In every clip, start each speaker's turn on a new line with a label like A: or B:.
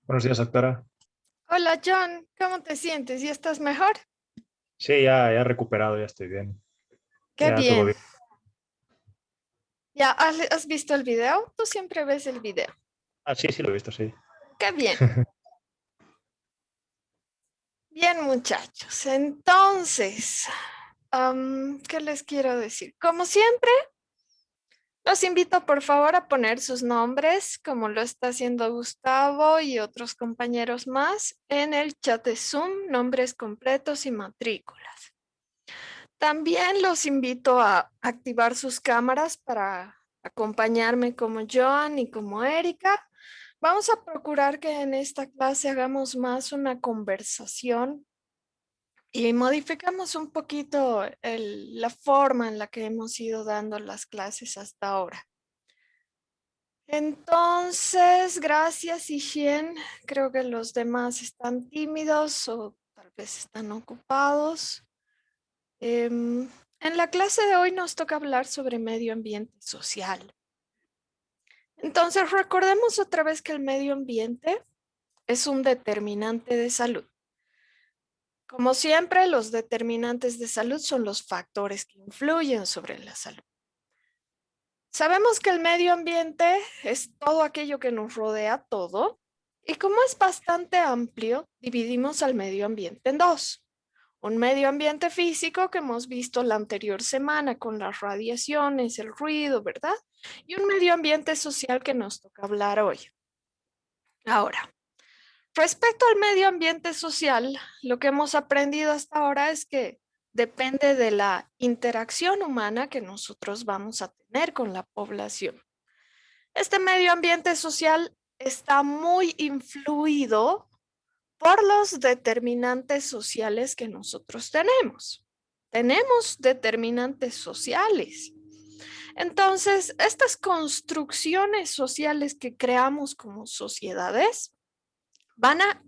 A: Buenos días, doctora.
B: Hola John, ¿cómo te sientes? ¿Ya estás mejor?
A: Sí, ya he recuperado, ya estoy bien.
B: Qué
A: Ya todo
B: bien.
A: bien.
B: ¿Ya has visto el video? Tú siempre ves el video.
A: Ah, sí, sí, lo he visto, sí.
B: Qué bien. Bien, muchachos. Entonces, ¿qué les quiero decir? Como siempre, los invito por favor a poner sus nombres, como lo está haciendo Gustavo y otros compañeros más, en el chat de Zoom, nombres completos y matrículas. También los invito a activar sus cámaras para acompañarme como Joan y como Erika. Vamos a procurar que en esta clase hagamos más una conversación y modificamos un poquito la forma en la que hemos ido dando las clases hasta ahora. Entonces, gracias, Ishien. Creo que los demás están tímidos o tal vez están ocupados. En la clase de hoy nos toca hablar sobre medio ambiente social. Entonces, recordemos otra vez que el medio ambiente es un determinante de salud. Como siempre, los determinantes de salud son los factores que influyen sobre la salud. Sabemos que el medio ambiente es todo aquello que nos rodea todo, y como es bastante amplio, dividimos al medio ambiente en dos. Un medio ambiente físico que hemos visto la anterior semana con las radiaciones, el ruido, ¿verdad? Y un medio ambiente social que nos toca hablar hoy. Ahora, respecto al medio ambiente social, lo que hemos aprendido hasta ahora es que depende de la interacción humana que nosotros vamos a tener con la población. Este medio ambiente social está muy influido por los determinantes sociales que nosotros tenemos. Tenemos determinantes sociales. Entonces, estas construcciones sociales que creamos como sociedades van a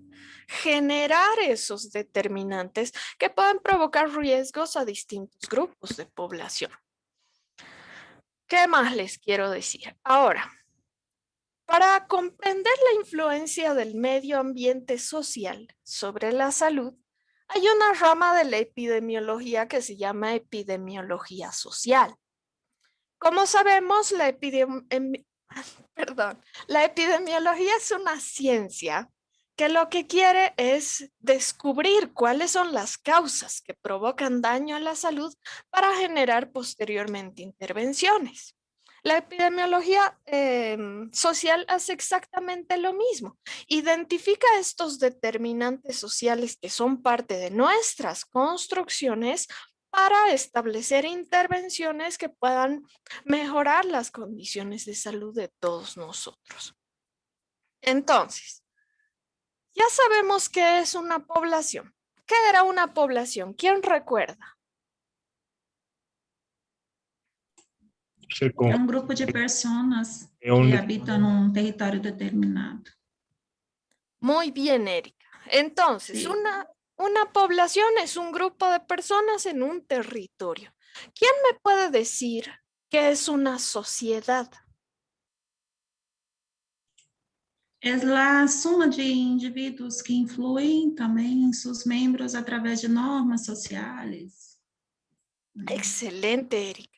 B: generar esos determinantes que pueden provocar riesgos a distintos grupos de población. ¿Qué más les quiero decir? Ahora, para comprender la influencia del medio ambiente social sobre la salud, hay una rama de la epidemiología que se llama epidemiología social. Como sabemos, la epidemiología es una ciencia que lo que quiere es descubrir cuáles son las causas que provocan daño a la salud para generar posteriormente intervenciones. La epidemiología social hace exactamente lo mismo. Identifica estos determinantes sociales que son parte de nuestras construcciones para establecer intervenciones que puedan mejorar las condiciones de salud de todos nosotros. Entonces, ya sabemos qué es una población. ¿Qué era una población? ¿Quién recuerda?
A: Sí,
C: É um grupo de pessoas
A: es
C: que habitam num território determinado.
B: Muy bien, Erika. Entonces,
C: Sí.
B: una población es un grupo de personas en un territorio. ¿Quién me puede decir qué es una sociedad?
C: É a soma de indivíduos que influem também em seus membros através de normas sociais.
B: Excelente, Erika.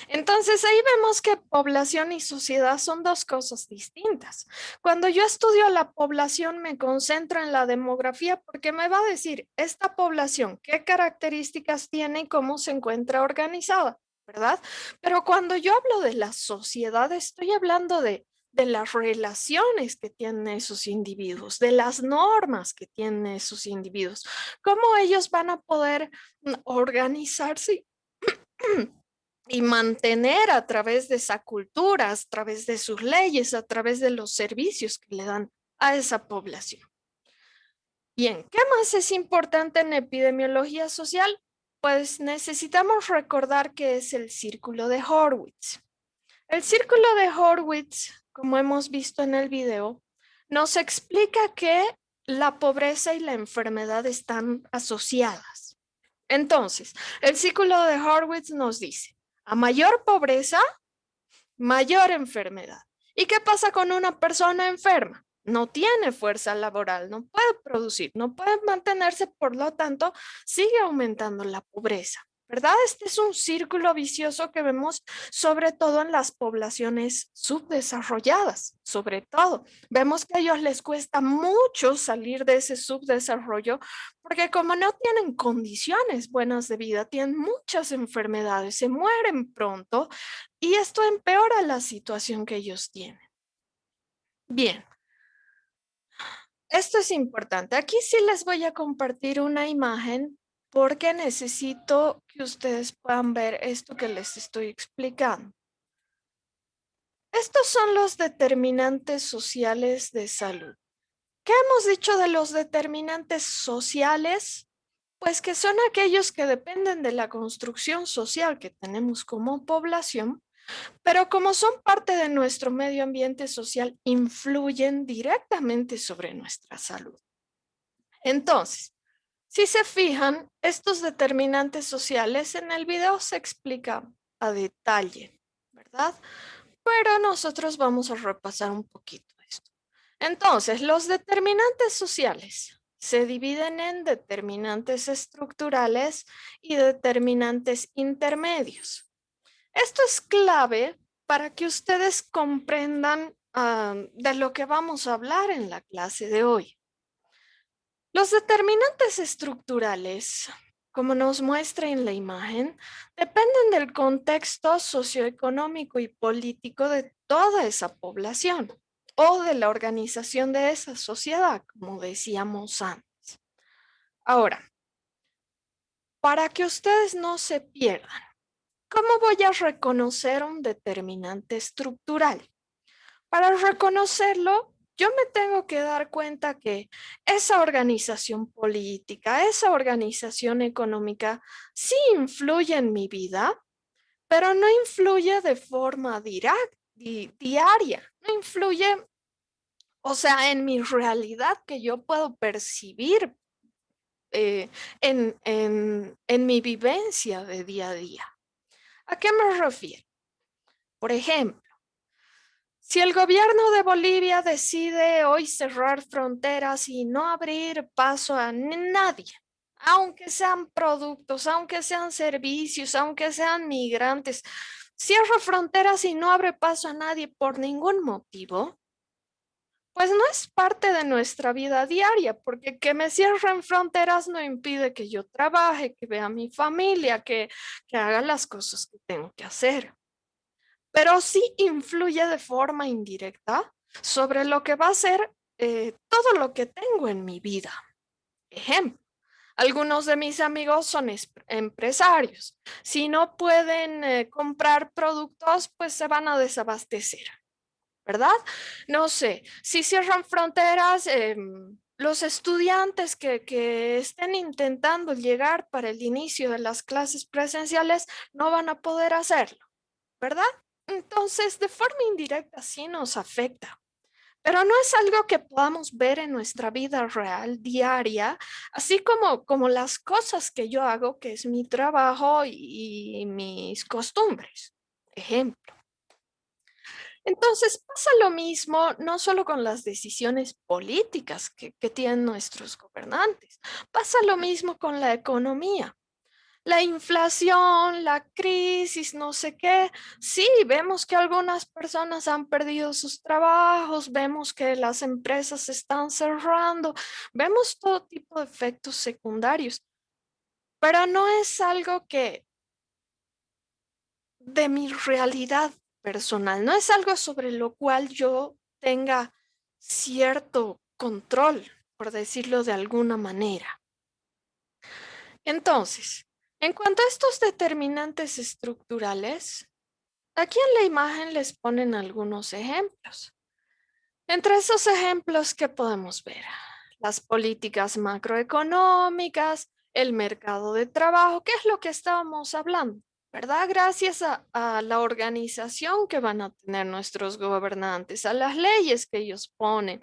B: Entonces ahí vemos que población y sociedad son dos cosas distintas. Cuando yo estudio la población me concentro en la demografía porque me va a decir esta población qué características tiene y cómo se encuentra organizada, ¿verdad? Pero cuando yo hablo de la sociedad estoy hablando de las relaciones que tienen esos individuos, de las normas que tienen esos individuos, cómo ellos van a poder organizarse y mantener a través de esa cultura, a través de sus leyes, a través de los servicios que le dan a esa población. Bien, ¿qué más es importante en epidemiología social? Pues necesitamos recordar que es el círculo de Horwitz. El círculo de Horwitz, como hemos visto en el video, nos explica que la pobreza y la enfermedad están asociadas. Entonces, el círculo de Horwitz nos dice, a mayor pobreza, mayor enfermedad. ¿Y qué pasa con una persona enferma? No tiene fuerza laboral, no puede producir, no puede mantenerse, por lo tanto, sigue aumentando la pobreza, ¿verdad? Este es un círculo vicioso que vemos sobre todo en las poblaciones subdesarrolladas, sobre todo. Vemos que a ellos les cuesta mucho salir de ese subdesarrollo porque como no tienen condiciones buenas de vida, tienen muchas enfermedades, se mueren pronto y esto empeora la situación que ellos tienen. Bien. Esto es importante. Aquí sí les voy a compartir una imagen porque necesito que ustedes puedan ver esto que les estoy explicando. Estos son los determinantes sociales de salud. ¿Qué hemos dicho de los determinantes sociales? Pues que son aquellos que dependen de la construcción social que tenemos como población, pero como son parte de nuestro medio ambiente social, influyen directamente sobre nuestra salud. Entonces, si se fijan, estos determinantes sociales en el video se explican a detalle, ¿verdad? Pero nosotros vamos a repasar un poquito esto. Entonces, los determinantes sociales se dividen en determinantes estructurales y determinantes intermedios. Esto es clave para que ustedes comprendan de lo que vamos a hablar en la clase de hoy. Los determinantes estructurales, como nos muestra en la imagen, dependen del contexto socioeconómico y político de toda esa población o de la organización de esa sociedad, como decíamos antes. Ahora, para que ustedes no se pierdan, ¿cómo voy a reconocer un determinante estructural? Para reconocerlo, yo me tengo que dar cuenta que esa organización política, esa organización económica, sí influye en mi vida, pero no influye de forma diaria, no influye, o sea, en mi realidad que yo puedo percibir en mi vivencia de día a día. ¿A qué me refiero? Por ejemplo, si el gobierno de Bolivia decide hoy cerrar fronteras y no abrir paso a nadie, aunque sean productos, aunque sean servicios, aunque sean migrantes, cierra fronteras y no abre paso a nadie por ningún motivo, pues no es parte de nuestra vida diaria, porque que me cierren fronteras no impide que yo trabaje, que vea a mi familia, que haga las cosas que tengo que hacer, pero sí influye de forma indirecta sobre lo que va a ser todo lo que tengo en mi vida. Ejemplo, algunos de mis amigos son empresarios. Si no pueden comprar productos, pues se van a desabastecer, ¿verdad? No sé, si cierran fronteras, los estudiantes que estén intentando llegar para el inicio de las clases presenciales no van a poder hacerlo, ¿verdad? Entonces, de forma indirecta sí nos afecta, pero no es algo que podamos ver en nuestra vida real, diaria, así como las cosas que yo hago, que es mi trabajo y mis costumbres. Ejemplo. Entonces, pasa lo mismo no solo con las decisiones políticas que tienen nuestros gobernantes, pasa lo mismo con la economía. La inflación, la crisis, no sé qué. Sí, vemos que algunas personas han perdido sus trabajos, vemos que las empresas se están cerrando, vemos todo tipo de efectos secundarios, pero no es algo que de mi realidad personal, no es algo sobre lo cual yo tenga cierto control, por decirlo de alguna manera. Entonces, en cuanto a estos determinantes estructurales, aquí en la imagen les ponen algunos ejemplos. Entre esos ejemplos, ¿qué podemos ver? Las políticas macroeconómicas, el mercado de trabajo, ¿qué es lo que estábamos hablando? ¿Verdad? Gracias a la organización que van a tener nuestros gobernantes, a las leyes que ellos ponen,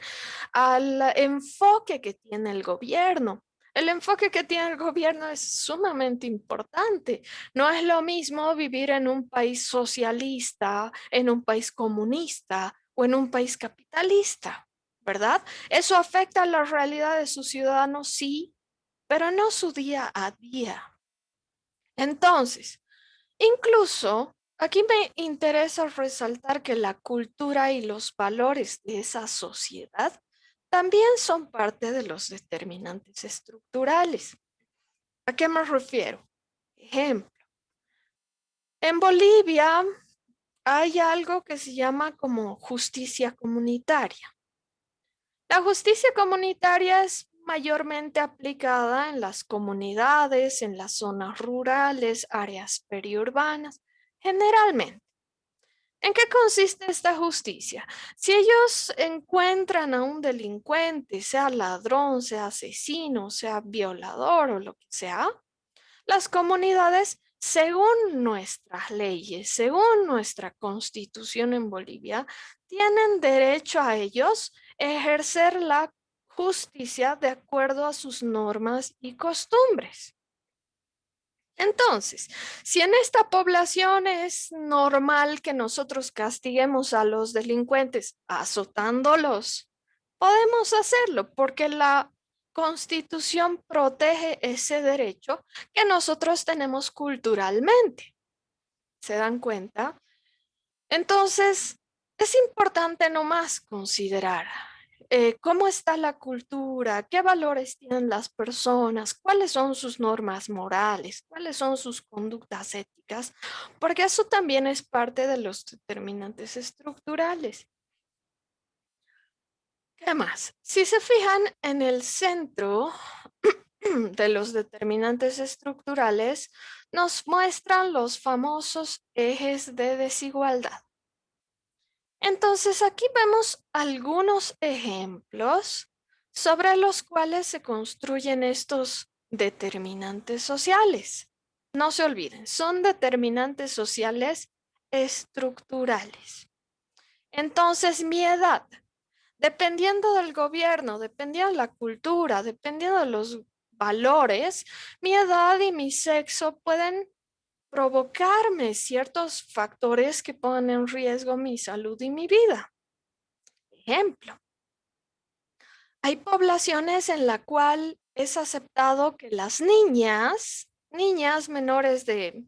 B: al enfoque que tiene el gobierno, El enfoque que tiene el gobierno es sumamente importante. No es lo mismo vivir en un país socialista, en un país comunista o en un país capitalista, ¿verdad? Eso afecta a la realidad de sus ciudadanos, sí, pero no su día a día. Entonces, incluso aquí me interesa resaltar que la cultura y los valores de esa sociedad también son parte de los determinantes estructurales. ¿A qué me refiero? Ejemplo, en Bolivia hay algo que se llama como justicia comunitaria. La justicia comunitaria es mayormente aplicada en las comunidades, en las zonas rurales, áreas periurbanas, generalmente. ¿En qué consiste esta justicia? Si ellos encuentran a un delincuente, sea ladrón, sea asesino, sea violador o lo que sea, las comunidades, según nuestras leyes, según nuestra constitución en Bolivia, tienen derecho a ellos ejercer la justicia de acuerdo a sus normas y costumbres. Entonces, si en esta población es normal que nosotros castiguemos a los delincuentes azotándolos, podemos hacerlo porque la Constitución protege ese derecho que nosotros tenemos culturalmente. ¿Se dan cuenta? Entonces, es importante nomás considerar cómo está la cultura, qué valores tienen las personas, cuáles son sus normas morales, cuáles son sus conductas éticas, porque eso también es parte de los determinantes estructurales. ¿Qué más? Si se fijan en el centro de los determinantes estructurales, nos muestran los famosos ejes de desigualdad. Entonces aquí vemos algunos ejemplos sobre los cuales se construyen estos determinantes sociales. No se olviden, son determinantes sociales estructurales. Entonces mi edad, dependiendo del gobierno, dependiendo de la cultura, dependiendo de los valores, mi edad y mi sexo pueden provocarme ciertos factores que pongan en riesgo mi salud y mi vida. Ejemplo, hay poblaciones en la cual es aceptado que las niñas menores de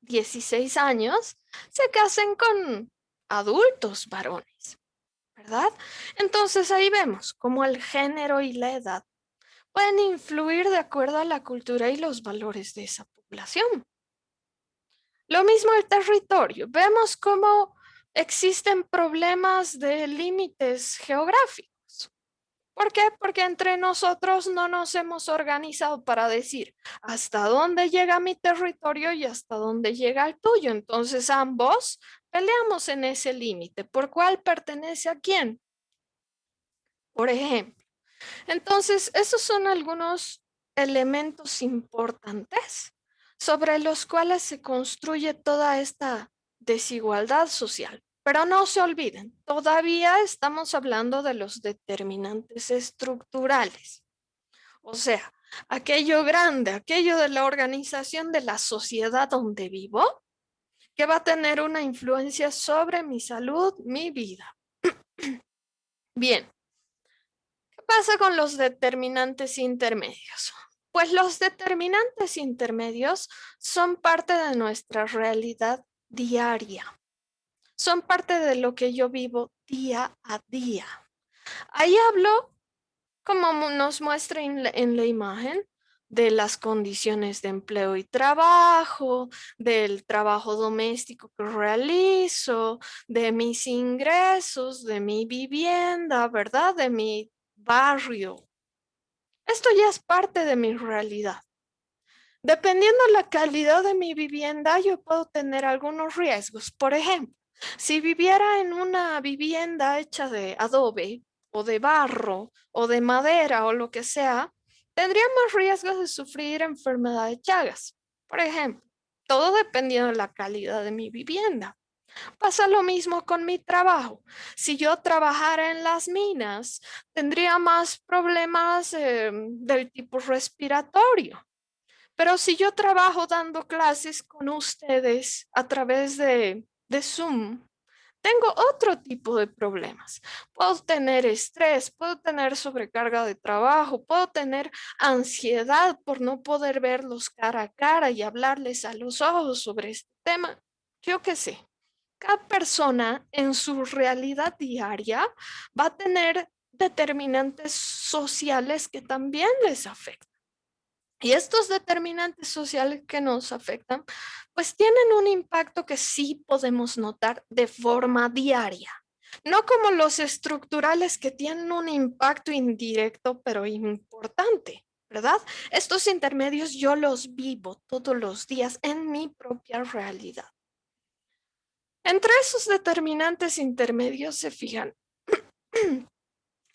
B: 16 años, se casen con adultos varones, ¿verdad? Entonces ahí vemos cómo el género y la edad pueden influir de acuerdo a la cultura y los valores de esa población. Lo mismo el territorio. Vemos cómo existen problemas de límites geográficos. ¿Por qué? Porque entre nosotros no nos hemos organizado para decir hasta dónde llega mi territorio y hasta dónde llega el tuyo. Entonces ambos peleamos en ese límite. ¿Por cuál pertenece a quién? Por ejemplo. Entonces, esos son algunos elementos importantes sobre los cuales se construye toda esta desigualdad social. Pero no se olviden, todavía estamos hablando de los determinantes estructurales. O sea, aquello grande, aquello de la organización de la sociedad donde vivo, que va a tener una influencia sobre mi salud, mi vida. Bien. ¿Qué pasa con los determinantes intermedios? Pues los determinantes intermedios son parte de nuestra realidad diaria. Son parte de lo que yo vivo día a día. Ahí hablo, como nos muestra en la imagen, de las condiciones de empleo y trabajo, del trabajo doméstico que realizo, de mis ingresos, de mi vivienda, ¿verdad? De mi barrio. Esto ya es parte de mi realidad. Dependiendo de la calidad de mi vivienda, yo puedo tener algunos riesgos. Por ejemplo, si viviera en una vivienda hecha de adobe o de barro o de madera o lo que sea, tendría más riesgos de sufrir enfermedad de Chagas. Por ejemplo, todo dependiendo de la calidad de mi vivienda. Pasa lo mismo con mi trabajo. Si yo trabajara en las minas, tendría más problemas del tipo respiratorio. Pero si yo trabajo dando clases con ustedes a través de Zoom, tengo otro tipo de problemas. Puedo tener estrés, puedo tener sobrecarga de trabajo, puedo tener ansiedad por no poder verlos cara a cara y hablarles a los ojos sobre este tema. Yo qué sé. Cada persona en su realidad diaria va a tener determinantes sociales que también les afectan. Y estos determinantes sociales que nos afectan, pues tienen un impacto que sí podemos notar de forma diaria. No como los estructurales que tienen un impacto indirecto, pero importante, ¿verdad? Estos intermedios yo los vivo todos los días en mi propia realidad. Entre esos determinantes intermedios se fijan.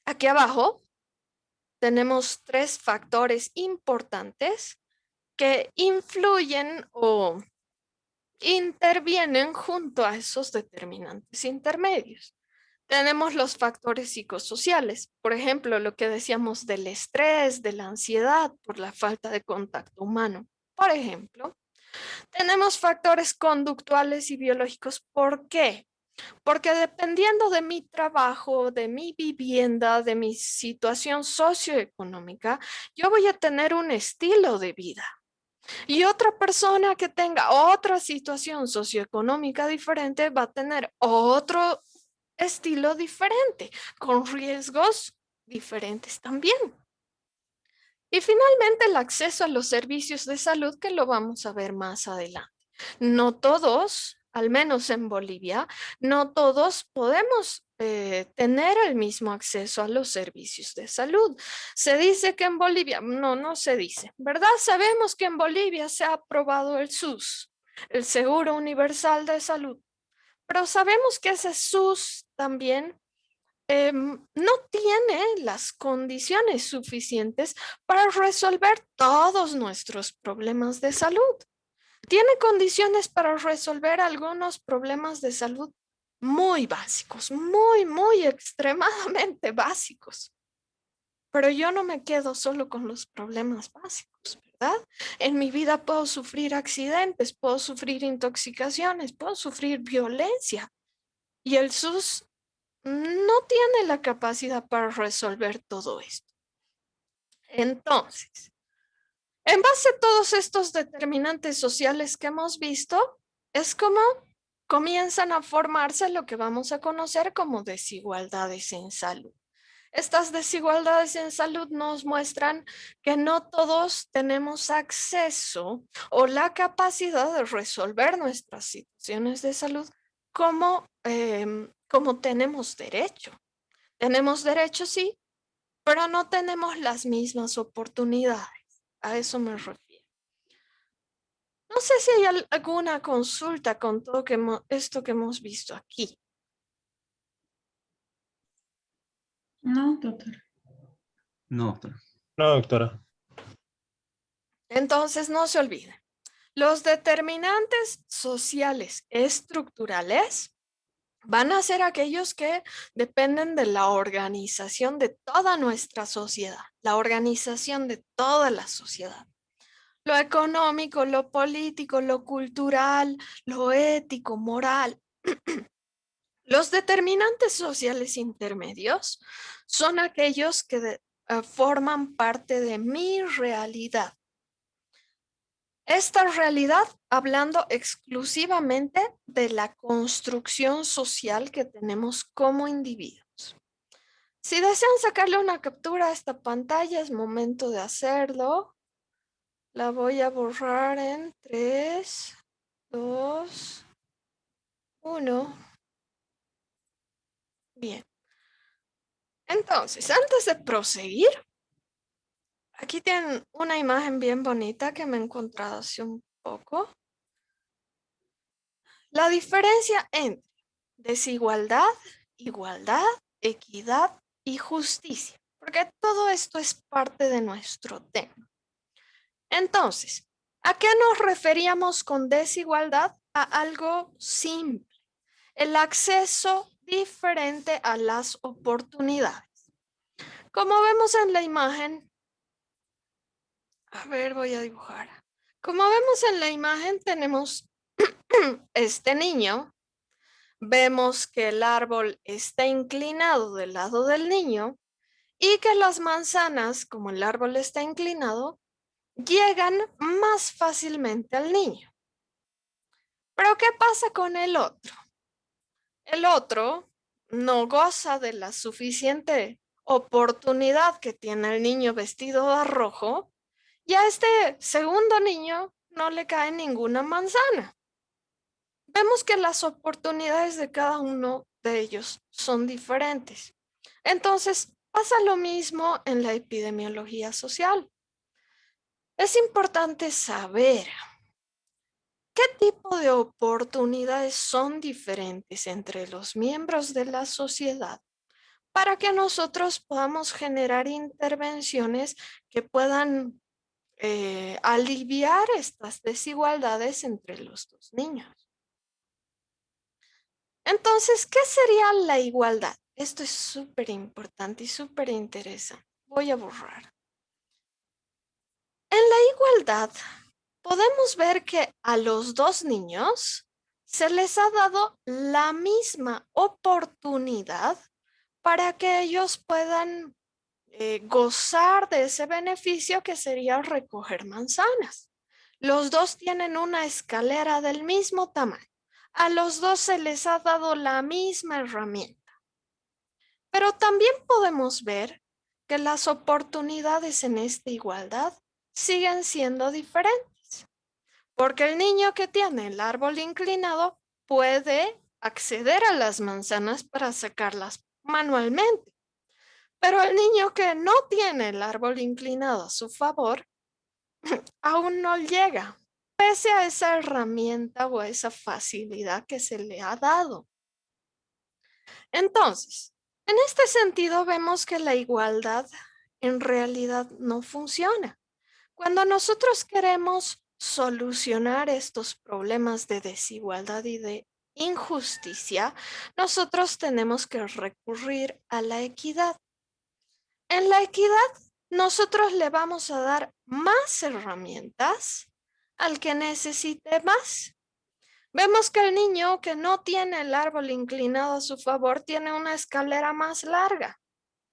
B: Aquí abajo tenemos 3 factores importantes que influyen o intervienen junto a esos determinantes intermedios. Tenemos los factores psicosociales, por ejemplo, lo que decíamos del estrés, de la ansiedad por la falta de contacto humano. Por ejemplo, tenemos factores conductuales y biológicos. ¿Por qué? Porque dependiendo de mi trabajo, de mi vivienda, de mi situación socioeconómica, yo voy a tener un estilo de vida. Y otra persona que tenga otra situación socioeconómica diferente va a tener otro estilo diferente, con riesgos diferentes también. Y finalmente el acceso a los servicios de salud, que lo vamos a ver más adelante. No todos, al menos en Bolivia, no todos podemos tener el mismo acceso a los servicios de salud. Se dice que en Bolivia, no se dice, ¿verdad? Sabemos que en Bolivia se ha aprobado el SUS, el Seguro Universal de Salud, pero sabemos que ese SUS también no tiene las condiciones suficientes para resolver todos nuestros problemas de salud. Tiene condiciones para resolver algunos problemas de salud muy básicos, muy extremadamente básicos. Pero yo no me quedo solo con los problemas básicos, ¿verdad? En mi vida puedo sufrir accidentes, puedo sufrir intoxicaciones, puedo sufrir violencia. Y el SUS no tiene la capacidad para resolver todo esto. Entonces, en base a todos estos determinantes sociales que hemos visto, es como comienzan a formarse lo que vamos a conocer como desigualdades en salud. Estas desigualdades en salud nos muestran que no todos tenemos acceso o la capacidad de resolver nuestras situaciones de salud como tenemos derecho. Tenemos derecho, sí, pero no tenemos las mismas oportunidades. A eso me refiero. No sé si hay alguna consulta con todo esto que hemos visto aquí.
C: No, doctora.
D: No, doctora.
A: No, doctora.
B: Entonces, no se olviden. Los determinantes sociales estructurales van a ser aquellos que dependen de la organización de toda nuestra sociedad, la organización de toda la sociedad. Lo económico, lo político, lo cultural, lo ético, moral. Los determinantes sociales intermedios son aquellos que forman parte de mi realidad. Esta realidad hablando exclusivamente de la construcción social que tenemos como individuos. Si desean sacarle una captura a esta pantalla, es momento de hacerlo. La voy a borrar en 3, 2, 1. Bien. Entonces, antes de proseguir, aquí tienen una imagen bien bonita que me he encontrado hace un poco. La diferencia entre desigualdad, igualdad, equidad y justicia, porque todo esto es parte de nuestro tema. Entonces, ¿a qué nos referíamos con desigualdad? A algo simple. el acceso diferente a las oportunidades. Como vemos en la imagen, a ver, voy a dibujar. Como vemos en la imagen, tenemos este niño. Vemos que el árbol está inclinado del lado del niño y que las manzanas, como el árbol está inclinado, llegan más fácilmente al niño. Pero ¿qué pasa con el otro? El otro no goza de la suficiente oportunidad que tiene el niño vestido de rojo y a este segundo niño no le cae ninguna manzana. Vemos que las oportunidades de cada uno de ellos son diferentes. Entonces, pasa lo mismo en la epidemiología social. Es importante saber qué tipo de oportunidades son diferentes entre los miembros de la sociedad para que nosotros podamos generar intervenciones que puedan aliviar estas desigualdades entre los dos niños. Entonces, ¿qué sería la igualdad? Esto es súper importante y súper interesante. Voy a borrar. En la igualdad, podemos ver que a los dos niños se les ha dado la misma oportunidad para que ellos puedan gozar de ese beneficio que sería recoger manzanas. Los dos tienen una escalera del mismo tamaño. A los dos se les ha dado la misma herramienta. Pero también podemos ver que las oportunidades en esta igualdad siguen siendo diferentes. Porque el niño que tiene el árbol inclinado puede acceder a las manzanas para sacarlas manualmente. Pero el niño que no tiene el árbol inclinado a su favor aún no llega, pese a esa herramienta o a esa facilidad que se le ha dado. Entonces, en este sentido vemos que la igualdad en realidad no funciona. Cuando nosotros queremos solucionar estos problemas de desigualdad y de injusticia, nosotros tenemos que recurrir a la equidad. En la equidad, nosotros le vamos a dar más herramientas al que necesite más. Vemos que el niño que no tiene el árbol inclinado a su favor tiene una escalera más larga.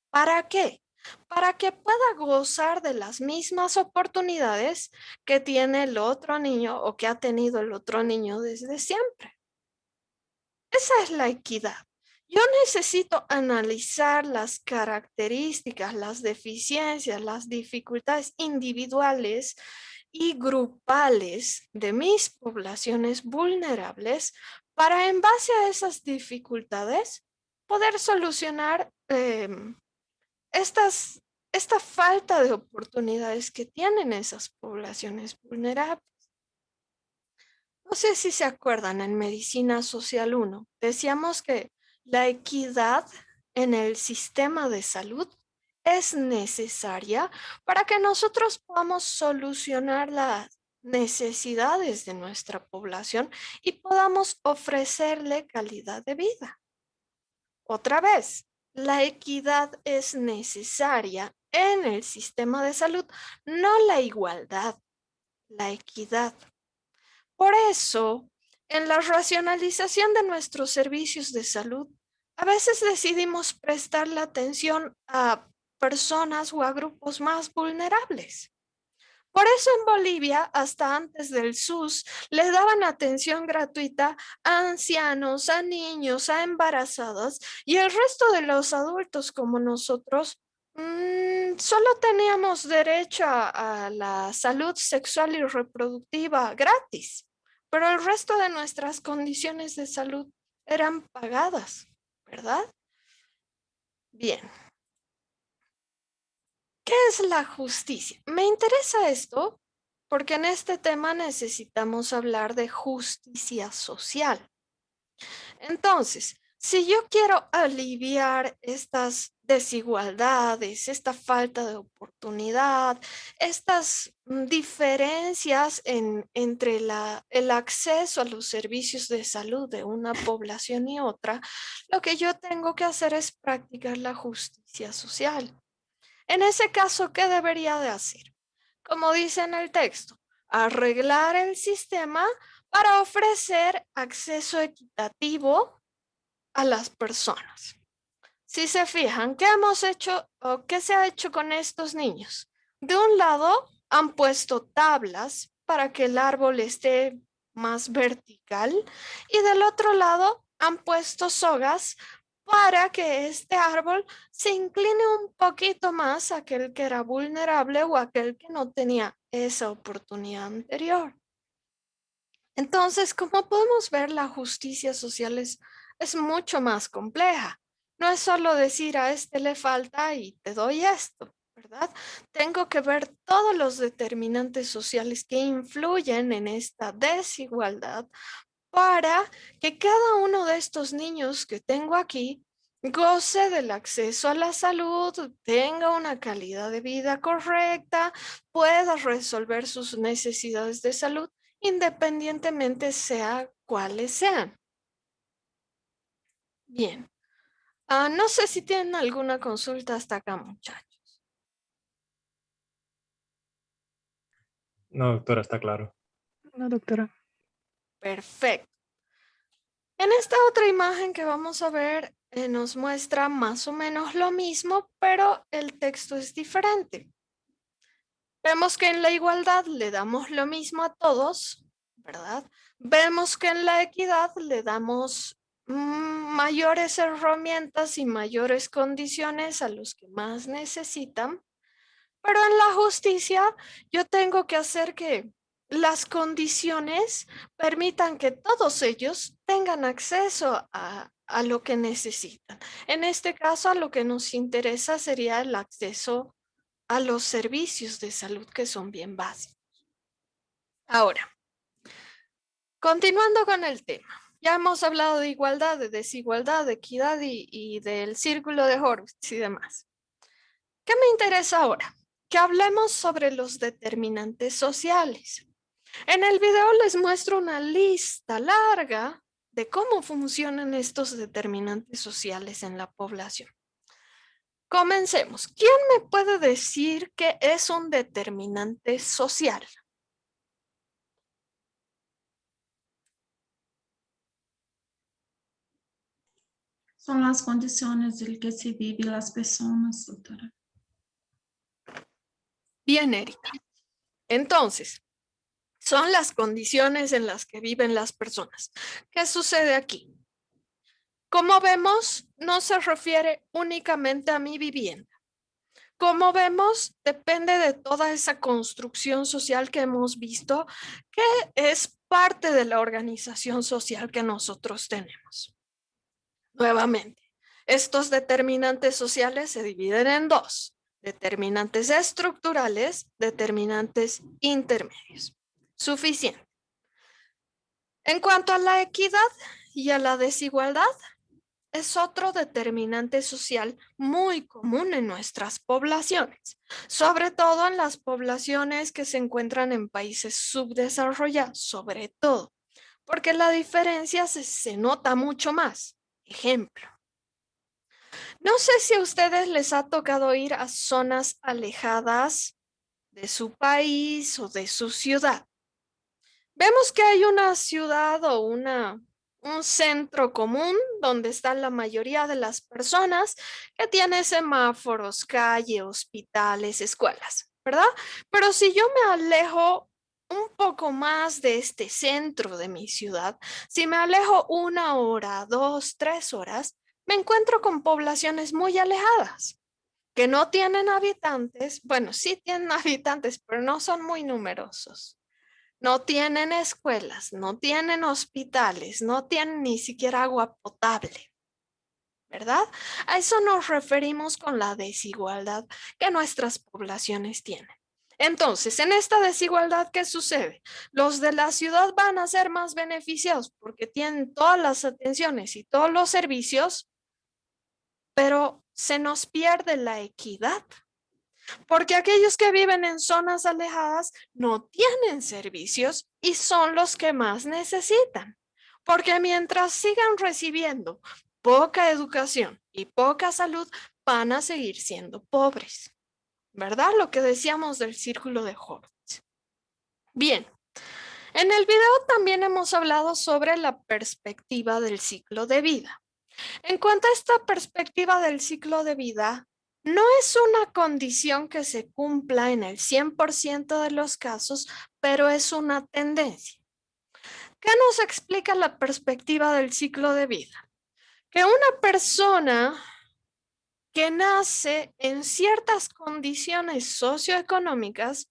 B: ¿Para qué? Para que pueda gozar de las mismas oportunidades que tiene el otro niño o que ha tenido el otro niño desde siempre. Esa es la equidad. Yo necesito analizar las características, las deficiencias, las dificultades individuales y grupales de mis poblaciones vulnerables para, en base a esas dificultades, poder solucionar esta falta de oportunidades que tienen esas poblaciones vulnerables. No sé si se acuerdan, en Medicina Social 1, decíamos que la equidad en el sistema de salud es necesaria para que nosotros podamos solucionar las necesidades de nuestra población y podamos ofrecerle calidad de vida. Otra vez, la equidad es necesaria en el sistema de salud, no la igualdad, la equidad. Por eso, en la racionalización de nuestros servicios de salud, a veces decidimos prestar la atención a personas o a grupos más vulnerables. Por eso en Bolivia, hasta antes del SUS, le daban atención gratuita a ancianos, a niños, a embarazadas y el resto de los adultos como nosotros solo teníamos derecho a la salud sexual y reproductiva gratis, pero el resto de nuestras condiciones de salud eran pagadas, ¿verdad? Bien. ¿Qué es la justicia? Me interesa esto porque en este tema necesitamos hablar de justicia social. Entonces, Si yo quiero aliviar estas desigualdades, esta falta de oportunidad, estas diferencias entre el acceso a los servicios de salud de una población y otra, lo que yo tengo que hacer es practicar la justicia social. En ese caso, ¿qué debería de hacer? Como dice en el texto, arreglar el sistema para ofrecer acceso equitativo a las personas. Si se fijan, ¿qué hemos hecho o qué se ha hecho con estos niños? De un lado, han puesto tablas para que el árbol esté más vertical y del otro lado han puesto sogas para que este árbol se incline un poquito más a aquel que era vulnerable o aquel que no tenía esa oportunidad anterior. Entonces, como podemos ver, la justicia social es mucho más compleja. No es solo decir a este le falta y te doy esto, ¿verdad? Tengo que ver todos los determinantes sociales que influyen en esta desigualdad para que cada uno de estos niños que tengo aquí goce del acceso a la salud, tenga una calidad de vida correcta, pueda resolver sus necesidades de salud independientemente sea cuáles sean. Bien. No sé si tienen alguna consulta hasta acá, muchachos.
A: No, doctora, está claro.
E: No, doctora.
B: Perfecto. En esta otra imagen que vamos a ver, nos muestra más o menos lo mismo, pero el texto es diferente. Vemos que en la igualdad le damos lo mismo a todos, ¿verdad? Vemos que en la equidad le damos mayores herramientas y mayores condiciones a los que más necesitan, pero en la justicia yo tengo que hacer que las condiciones permitan que todos ellos tengan acceso a lo que necesitan. En este caso, a lo que nos interesa sería el acceso a los servicios de salud que son bien básicos. Ahora, continuando con el tema, ya hemos hablado de igualdad, de desigualdad, de equidad y del círculo de Horowitz y demás. ¿Qué me interesa ahora? Que hablemos sobre los determinantes sociales. En el video les muestro una lista larga de cómo funcionan estos determinantes sociales en la población. Comencemos. ¿Quién me puede decir qué es un determinante social?
C: Son las condiciones en que se viven las personas, doctora.
B: Bien, Erika. Entonces, son las condiciones en las que viven las personas. ¿Qué sucede aquí? Como vemos, no se refiere únicamente a mi vivienda. Como vemos, depende de toda esa construcción social que hemos visto, que es parte de la organización social que nosotros tenemos. Nuevamente, estos determinantes sociales se dividen en dos: determinantes estructurales, determinantes intermedios. Suficiente. En cuanto a la equidad y a la desigualdad, es otro determinante social muy común en nuestras poblaciones, sobre todo en las poblaciones que se encuentran en países subdesarrollados, sobre todo, porque la diferencia se nota mucho más. Ejemplo, no sé si a ustedes les ha tocado ir a zonas alejadas de su país o de su ciudad. Vemos que hay una ciudad o un centro común donde están la mayoría de las personas, que tiene semáforos, calle, hospitales, escuelas, ¿verdad? Pero si yo me alejo un poco más de este centro de mi ciudad, si me alejo 1 hora, 2, 3 horas, me encuentro con poblaciones muy alejadas, que no tienen habitantes. Bueno, sí tienen habitantes, pero no son muy numerosos. No tienen escuelas, no tienen hospitales, no tienen ni siquiera agua potable, ¿verdad? A eso nos referimos con la desigualdad que nuestras poblaciones tienen. Entonces, en esta desigualdad, ¿qué sucede? Los de la ciudad van a ser más beneficiados porque tienen todas las atenciones y todos los servicios, pero se nos pierde la equidad. Porque aquellos que viven en zonas alejadas no tienen servicios y son los que más necesitan. Porque mientras sigan recibiendo poca educación y poca salud, van a seguir siendo pobres. ¿Verdad? Lo que decíamos del círculo de Horowitz. Bien, en el video también hemos hablado sobre la perspectiva del ciclo de vida. En cuanto a esta perspectiva del ciclo de vida, no es una condición que se cumpla en el 100% de los casos, pero es una tendencia. ¿Qué nos explica la perspectiva del ciclo de vida? Que una persona que nace en ciertas condiciones socioeconómicas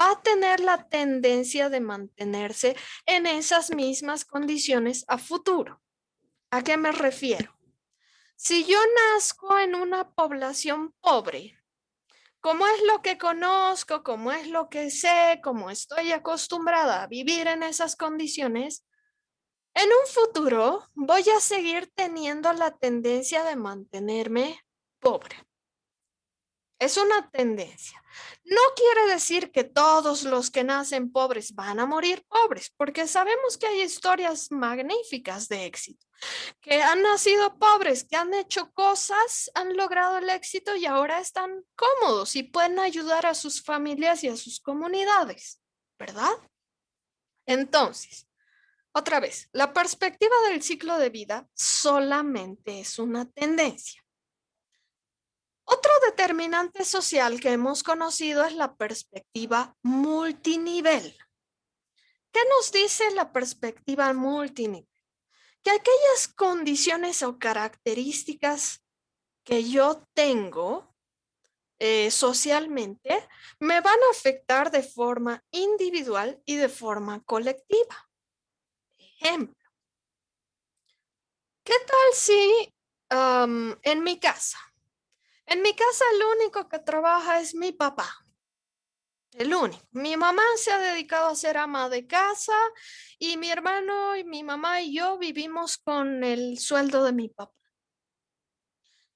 B: va a tener la tendencia de mantenerse en esas mismas condiciones a futuro. ¿A qué me refiero? Si yo nazco en una población pobre, como es lo que conozco, como es lo que sé, como estoy acostumbrada a vivir en esas condiciones, en un futuro voy a seguir teniendo la tendencia de mantenerme pobre. Es una tendencia. No quiere decir que todos los que nacen pobres van a morir pobres, porque sabemos que hay historias magníficas de éxito, que han nacido pobres, que han hecho cosas, han logrado el éxito y ahora están cómodos y pueden ayudar a sus familias y a sus comunidades, ¿verdad? Entonces, otra vez, la perspectiva del ciclo de vida solamente es una tendencia. Otro determinante social que hemos conocido es la perspectiva multinivel. ¿Qué nos dice la perspectiva multinivel? Que aquellas condiciones o características que yo tengo socialmente me van a afectar de forma individual y de forma colectiva. Ejemplo, ¿qué tal si en mi casa el único que trabaja es mi papá? El único. Mi mamá se ha dedicado a ser ama de casa y mi hermano y mi mamá y yo vivimos con el sueldo de mi papá.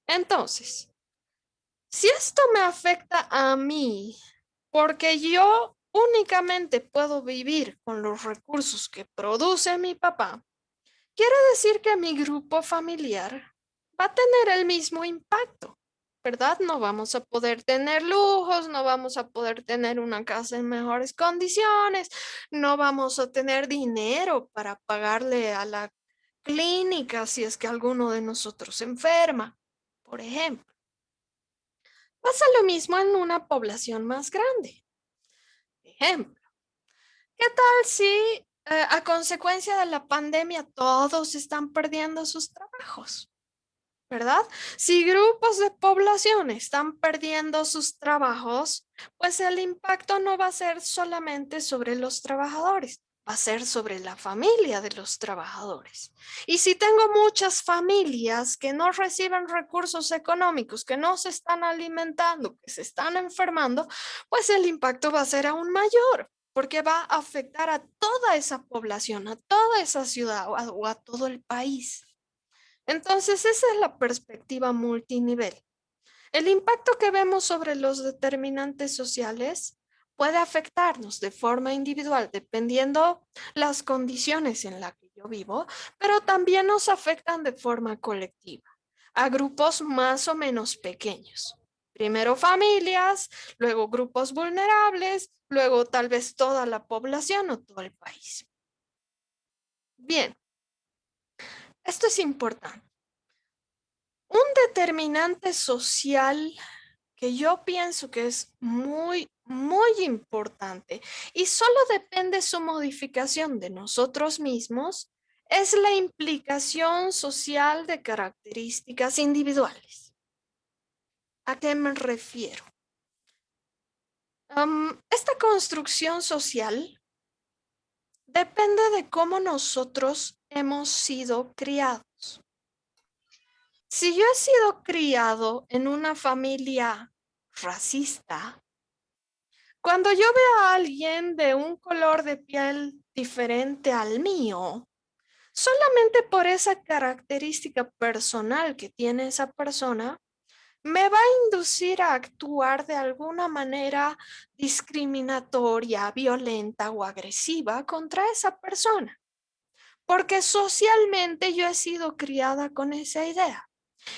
B: Entonces, si esto me afecta a mí, porque yo únicamente puedo vivir con los recursos que produce mi papá, quiere decir que mi grupo familiar va a tener el mismo impacto. ¿Verdad? No vamos a poder tener lujos, no vamos a poder tener una casa en mejores condiciones, no vamos a tener dinero para pagarle a la clínica si es que alguno de nosotros se enferma, por ejemplo. Pasa lo mismo en una población más grande. Ejemplo, ¿qué tal si a consecuencia de la pandemia todos están perdiendo sus trabajos? ¿Verdad? Si grupos de población están perdiendo sus trabajos, pues el impacto no va a ser solamente sobre los trabajadores, va a ser sobre la familia de los trabajadores. Y si tengo muchas familias que no reciben recursos económicos, que no se están alimentando, que se están enfermando, pues el impacto va a ser aún mayor, porque va a afectar a toda esa población, a toda esa ciudad o a todo el país. Entonces, esa es la perspectiva multinivel. El impacto que vemos sobre los determinantes sociales puede afectarnos de forma individual, dependiendo las condiciones en las que yo vivo, pero también nos afectan de forma colectiva, a grupos más o menos pequeños. Primero familias, luego grupos vulnerables, luego tal vez toda la población o todo el país. Bien, esto es importante. Un determinante social que yo pienso que es muy importante y solo depende su modificación de nosotros mismos, es la implicación social de características individuales. ¿A qué me refiero? Esta construcción social depende de cómo nosotros hemos sido criados. Si yo he sido criado en una familia racista, Cuando yo veo a alguien de un color de piel diferente al mío, solamente por esa característica personal que tiene esa persona, me va a inducir a actuar de alguna manera discriminatoria, violenta o agresiva contra esa persona, porque socialmente yo he sido criada con esa idea.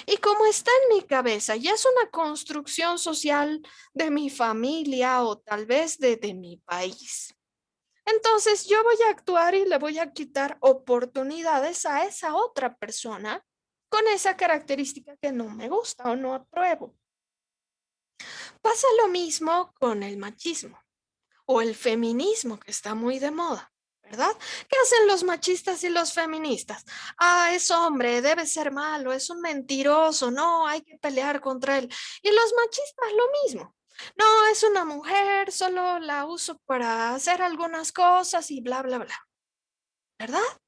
B: Y como está en mi cabeza y es una construcción social de mi familia o tal vez de mi país, entonces yo voy a actuar y le voy a quitar oportunidades a esa otra persona con esa característica que no me gusta o no apruebo. Pasa lo mismo con el machismo o el feminismo que está muy de moda, ¿verdad? ¿Qué hacen los machistas y los feministas? Ah, es hombre, debe ser malo, es un mentiroso, no, hay que pelear contra él. Y los machistas lo mismo. No, es una mujer, solo la uso para hacer algunas cosas y bla, bla, bla, ¿verdad?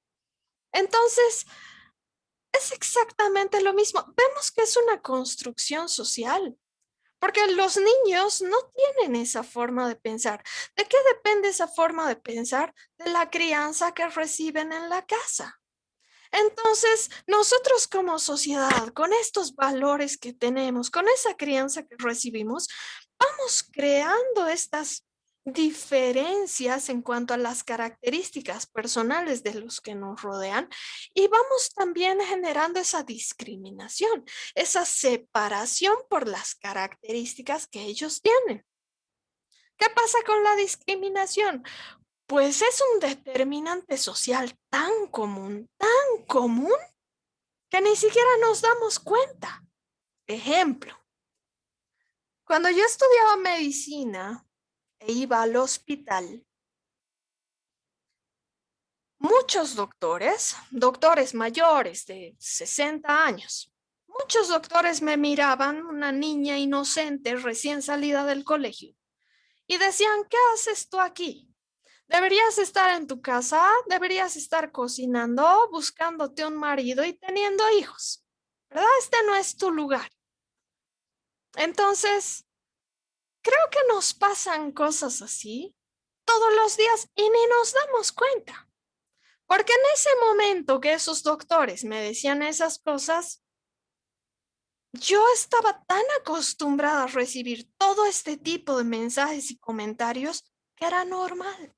B: Entonces, es exactamente lo mismo. Vemos que es una construcción social. Porque los niños no tienen esa forma de pensar. ¿De qué depende esa forma de pensar? De la crianza que reciben en la casa. Entonces, nosotros como sociedad, con estos valores que tenemos, con esa crianza que recibimos, vamos creando estas diferencias en cuanto a las características personales de los que nos rodean y vamos también generando esa discriminación, esa separación por las características que ellos tienen. ¿Qué pasa con la discriminación? Pues es un determinante social tan común, que ni siquiera nos damos cuenta. Ejemplo, cuando yo estudiaba medicina e iba al hospital, muchos doctores mayores de 60 años, muchos doctores me miraban, una niña inocente recién salida del colegio, y decían, ¿qué haces tú aquí? Deberías estar en tu casa, deberías estar cocinando, buscándote un marido y teniendo hijos, ¿verdad? Este no es tu lugar. Entonces, creo que nos pasan cosas así todos los días y ni nos damos cuenta. Porque en ese momento que esos doctores me decían esas cosas, yo estaba tan acostumbrada a recibir todo este tipo de mensajes y comentarios que era normal.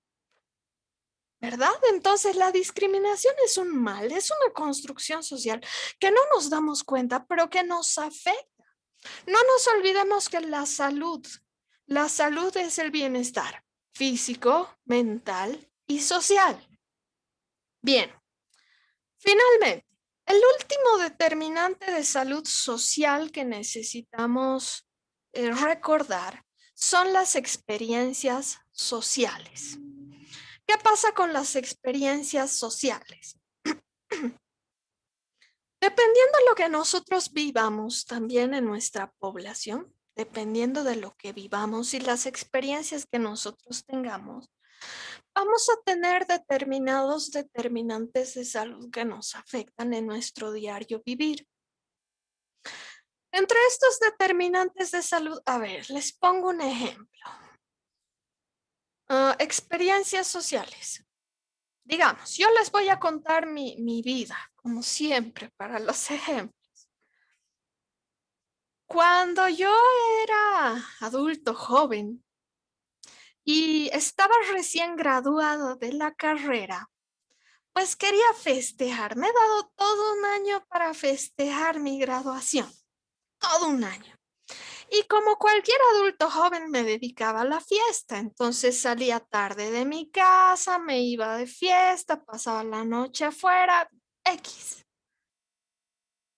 B: ¿Verdad? Entonces la discriminación es un mal, es una construcción social que no nos damos cuenta, pero que nos afecta. No nos olvidemos que la salud es el bienestar físico, mental y social. Bien, finalmente, el último determinante de salud social que necesitamos recordar son las experiencias sociales. ¿Qué pasa con las experiencias sociales? Dependiendo de lo que nosotros vivamos también en nuestra población, dependiendo de lo que vivamos y las experiencias que nosotros tengamos, vamos a tener determinados determinantes de salud que nos afectan en nuestro diario vivir. Entre estos determinantes de salud, a ver, les pongo un ejemplo. Experiencias sociales. Digamos, yo les voy a contar mi vida, como siempre, para los ejemplos. Cuando yo era adulto joven y estaba recién graduado de la carrera, pues quería festejar. Me he dado todo un año para festejar mi graduación, todo un año. Y como cualquier adulto joven me dedicaba a la fiesta, entonces salía tarde de mi casa, me iba de fiesta, pasaba la noche afuera, X.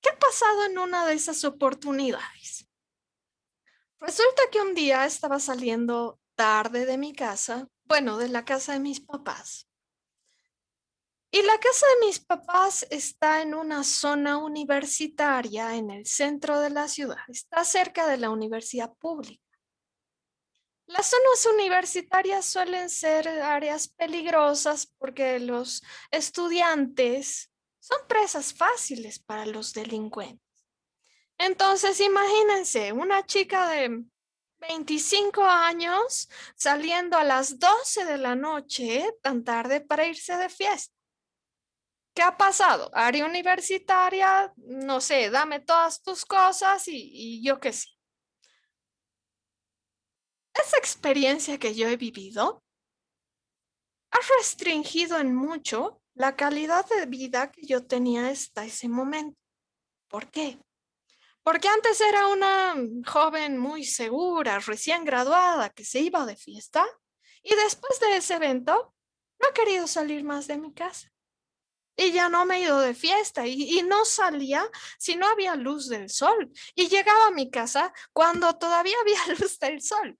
B: ¿Qué ha pasado en una de esas oportunidades? Resulta que un día estaba saliendo tarde de mi casa, bueno, de la casa de mis papás. Y la casa de mis papás está en una zona universitaria en el centro de la ciudad, está cerca de la universidad pública. Las zonas universitarias suelen ser áreas peligrosas porque los estudiantes son presas fáciles para los delincuentes. Entonces, imagínense, una chica de 25 años saliendo a las 12 de la noche tan tarde para irse de fiesta. ¿Qué ha pasado? Área universitaria, no sé, dame todas tus cosas y yo qué sé. Esa experiencia que yo he vivido ha restringido en mucho la calidad de vida que yo tenía hasta ese momento. ¿Por qué? Porque antes era una joven muy segura, recién graduada, que se iba de fiesta y después de ese evento no he querido salir más de mi casa. Y ya no me he ido de fiesta y no salía si no había luz del sol. Y llegaba a mi casa cuando todavía había luz del sol.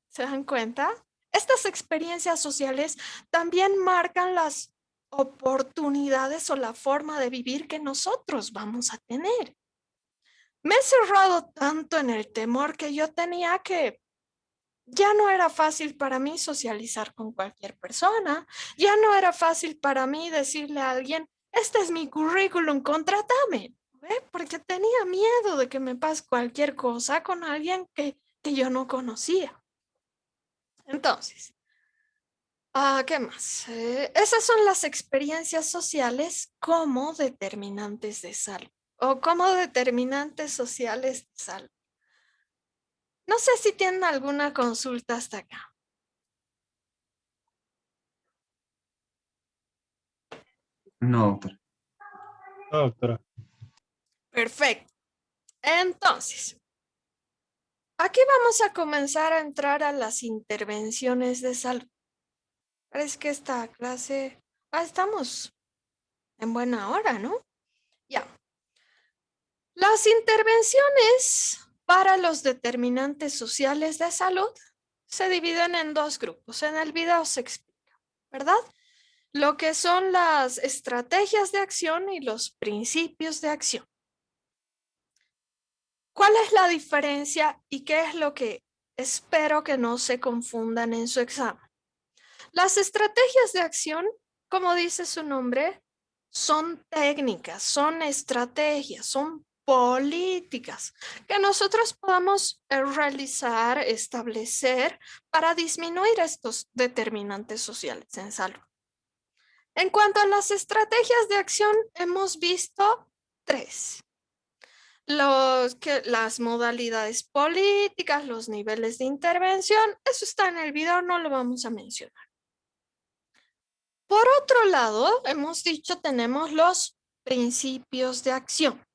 B: ¿Se dan cuenta? Estas experiencias sociales también marcan las oportunidades o la forma de vivir que nosotros vamos a tener. Me he cerrado tanto en el temor que yo tenía que ya no era fácil para mí socializar con cualquier persona, ya no era fácil para mí decirle a alguien, este es mi currículum, contrátame, ¿ve? Porque tenía miedo de que me pase cualquier cosa con alguien que yo no conocía. Entonces, ¿qué más? Esas son las experiencias sociales como determinantes de salud o como determinantes sociales de salud. No sé si tienen alguna consulta hasta acá.
D: No, doctora.
A: No, doctora.
B: Perfecto. Entonces, aquí vamos a comenzar a entrar a las intervenciones de salud. Parece que esta clase, estamos en buena hora, ¿no? Ya. Las intervenciones para los determinantes sociales de salud se dividen en dos grupos. En el video se explica, ¿verdad? Lo que son las estrategias de acción y los principios de acción. ¿Cuál es la diferencia y qué es lo que espero que no se confundan en su examen? Las estrategias de acción, como dice su nombre, son técnicas, son estrategias, son políticas que nosotros podamos realizar, establecer para disminuir estos determinantes sociales en salud. En cuanto a las estrategias de acción, hemos visto 3. Las modalidades políticas, los niveles de intervención, eso está en el video, no lo vamos a mencionar. Por otro lado, hemos dicho, tenemos los principios de acción.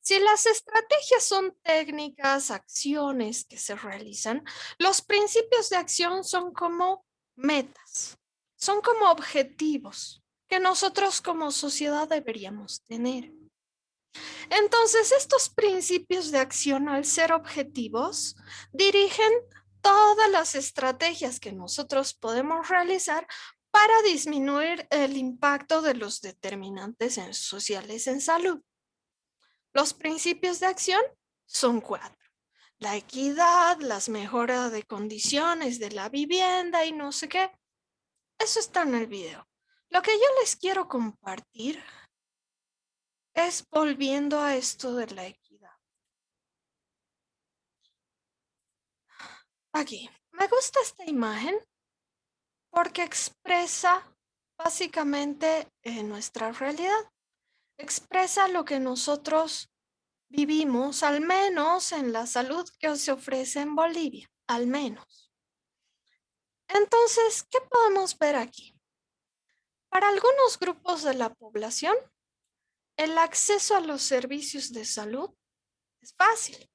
B: Si las estrategias son técnicas, acciones que se realizan, los principios de acción son como metas, son como objetivos que nosotros como sociedad deberíamos tener. Entonces, estos principios de acción, al ser objetivos, dirigen todas las estrategias que nosotros podemos realizar para disminuir el impacto de los determinantes sociales en salud. Los principios de acción son 4. La equidad, las mejoras de condiciones de la vivienda y no sé qué. Eso está en el video. Lo que yo les quiero compartir es volviendo a esto de la equidad. Aquí, me gusta esta imagen porque expresa básicamente nuestra realidad. Expresa lo que nosotros vivimos, al menos en la salud que se ofrece en Bolivia, al menos. Entonces, ¿qué podemos ver aquí? Para algunos grupos de la población, el acceso a los servicios de salud es fácil,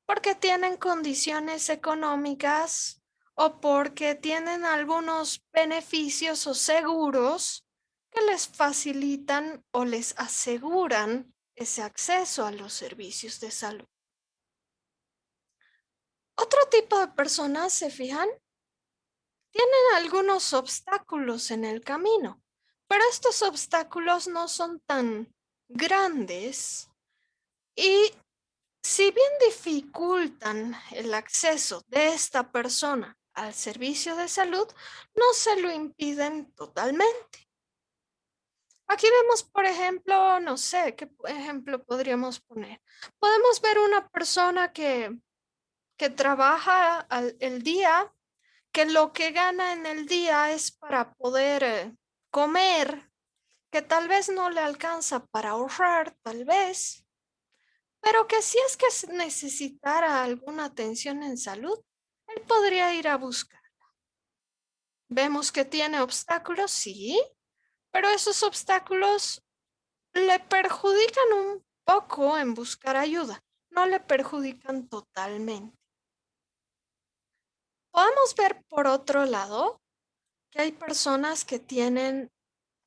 B: porque tienen condiciones económicas o porque tienen algunos beneficios o seguros que les facilitan o les aseguran ese acceso a los servicios de salud. Otro tipo de personas, ¿se fijan? Tienen algunos obstáculos en el camino, pero estos obstáculos no son tan grandes y si bien dificultan el acceso de esta persona al servicio de salud, no se lo impiden totalmente. Aquí vemos, por ejemplo, no sé, ¿qué ejemplo podríamos poner? Podemos ver una persona que que trabaja el día, que lo que gana en el día es para poder comer, que tal vez no le alcanza para ahorrar, tal vez, pero que si es que necesitara alguna atención en salud, él podría ir a buscar. Vemos que tiene obstáculos, sí, pero esos obstáculos le perjudican un poco en buscar ayuda, no le perjudican totalmente. Podemos ver por otro lado que hay personas que tienen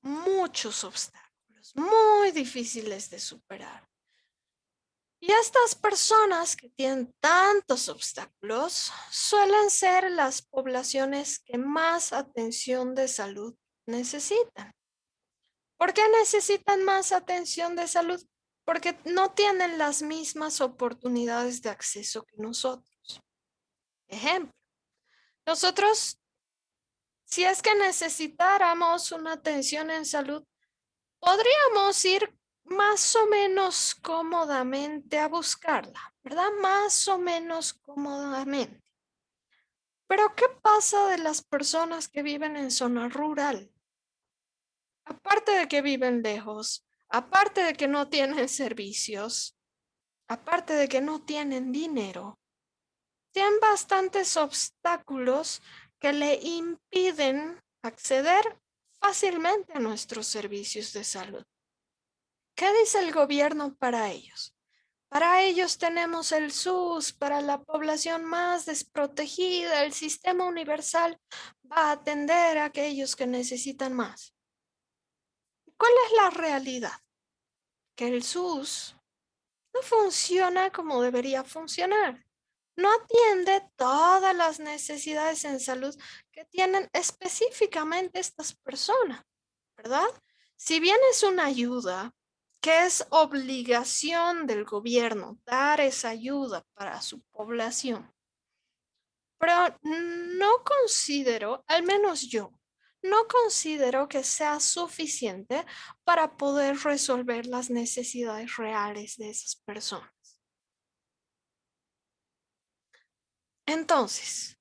B: muchos obstáculos, muy difíciles de superar. Y estas personas que tienen tantos obstáculos suelen ser las poblaciones que más atención de salud necesitan. ¿Por qué necesitan más atención de salud? Porque no tienen las mismas oportunidades de acceso que nosotros. Ejemplo, nosotros, si es que necesitáramos una atención en salud, podríamos ir más o menos cómodamente a buscarla, ¿verdad? Más o menos cómodamente. Pero ¿qué pasa de las personas que viven en zona rural? Aparte de que viven lejos, aparte de que no tienen servicios, aparte de que no tienen dinero, tienen bastantes obstáculos que le impiden acceder fácilmente a nuestros servicios de salud. ¿Qué dice el gobierno para ellos? Para ellos tenemos el SUS, para la población más desprotegida, el sistema universal va a atender a aquellos que necesitan más. ¿Cuál es la realidad? Que el SUS no funciona como debería funcionar. No atiende todas las necesidades en salud que tienen específicamente estas personas, ¿verdad? Si bien es una ayuda que es obligación del gobierno dar esa ayuda para su población, pero no considero, al menos yo, no considero que sea suficiente para poder resolver las necesidades reales de esas personas. Entonces,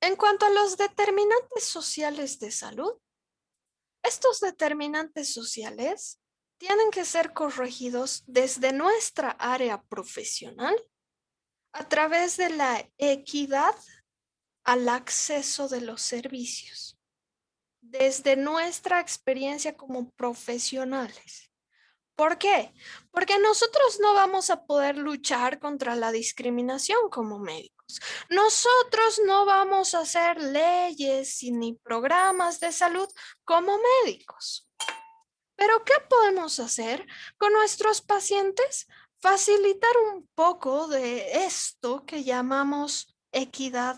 B: en cuanto a los determinantes sociales de salud, estos determinantes sociales tienen que ser corregidos desde nuestra área profesional a través de la equidad al acceso de los servicios, desde nuestra experiencia como profesionales. ¿Por qué? Porque nosotros no vamos a poder luchar contra la discriminación como médicos. Nosotros no vamos a hacer leyes ni programas de salud como médicos. Pero ¿qué podemos hacer con nuestros pacientes? Facilitar un poco de esto que llamamos equidad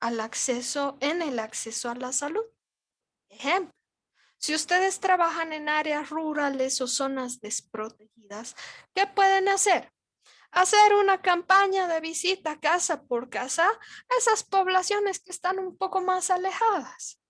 B: al acceso en el acceso a la salud. Ejemplo. Si ustedes trabajan en áreas rurales o zonas desprotegidas, ¿qué pueden hacer? Hacer una campaña de visita casa por casa a esas poblaciones que están un poco más alejadas.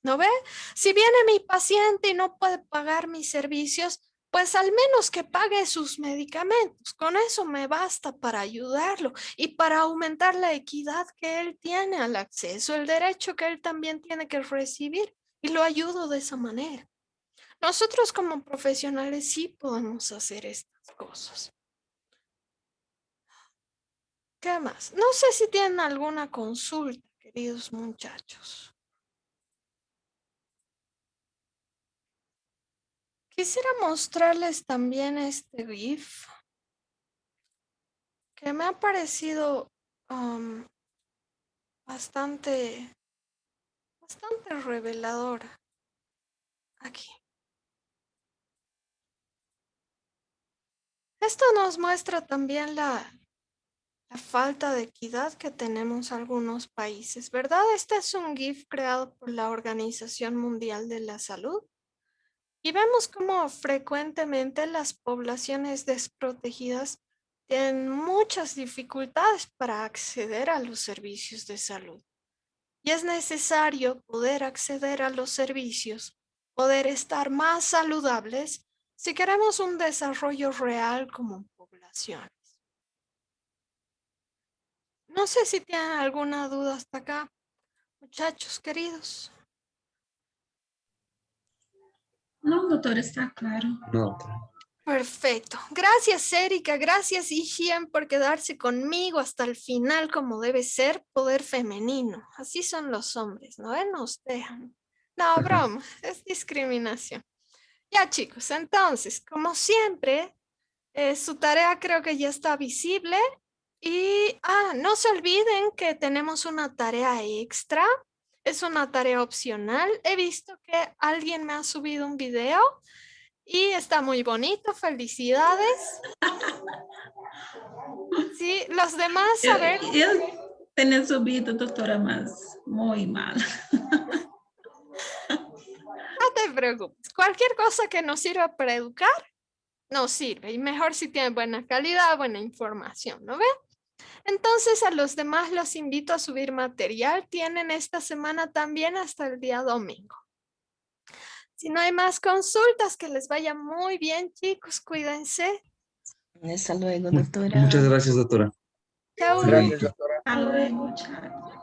B: ¿No ve? Si viene mi paciente y no puede pagar mis servicios, pues al menos que pague sus medicamentos. Con eso me basta para ayudarlo y para aumentar la equidad que él tiene al acceso, el derecho que él también tiene que recibir. Y lo ayudo de esa manera. Nosotros como profesionales sí podemos hacer estas cosas. ¿Qué más? No sé si tienen alguna consulta, queridos muchachos. Quisiera mostrarles también este GIF que me ha parecido bastante revelador aquí. Esto nos muestra también la falta de equidad que tenemos algunos países, ¿verdad? Este es un GIF creado por la Organización Mundial de la Salud y vemos cómo frecuentemente las poblaciones desprotegidas tienen muchas dificultades para acceder a los servicios de salud. Y es necesario poder acceder a los servicios, poder estar más saludables si queremos un desarrollo real como población. No sé si tienen alguna duda hasta acá, muchachos queridos.
C: No, doctora, está claro.
D: No, doctora.
B: Perfecto. Gracias, Erika. Gracias, Ishien, por quedarse conmigo hasta el final, como debe ser, poder femenino. Así son los hombres, ¿no ven? Nos dejan. No, broma, es discriminación. Ya, chicos, entonces, como siempre, su tarea creo que ya está visible. Y, no se olviden que tenemos una tarea extra. Es una tarea opcional. He visto que alguien me ha subido un video. Y está muy bonito, felicidades. Sí, los demás, a ver,
C: Eu tenho subido, doutora, mas muito mal.
B: no te preocupes. Cualquier cosa que nos sirva para educar, nos sirve. Y mejor si tiene buena calidad, buena información, ¿no ven? Entonces a los demás los invito a subir material. Tienen esta semana también hasta el día domingo. Si no hay más consultas, que les vaya muy bien, chicos. Cuídense.
E: Hasta luego, doctora.
D: Muchas gracias, doctora.
B: Chao.
A: Gracias, doctora.
C: Hasta luego, tchau.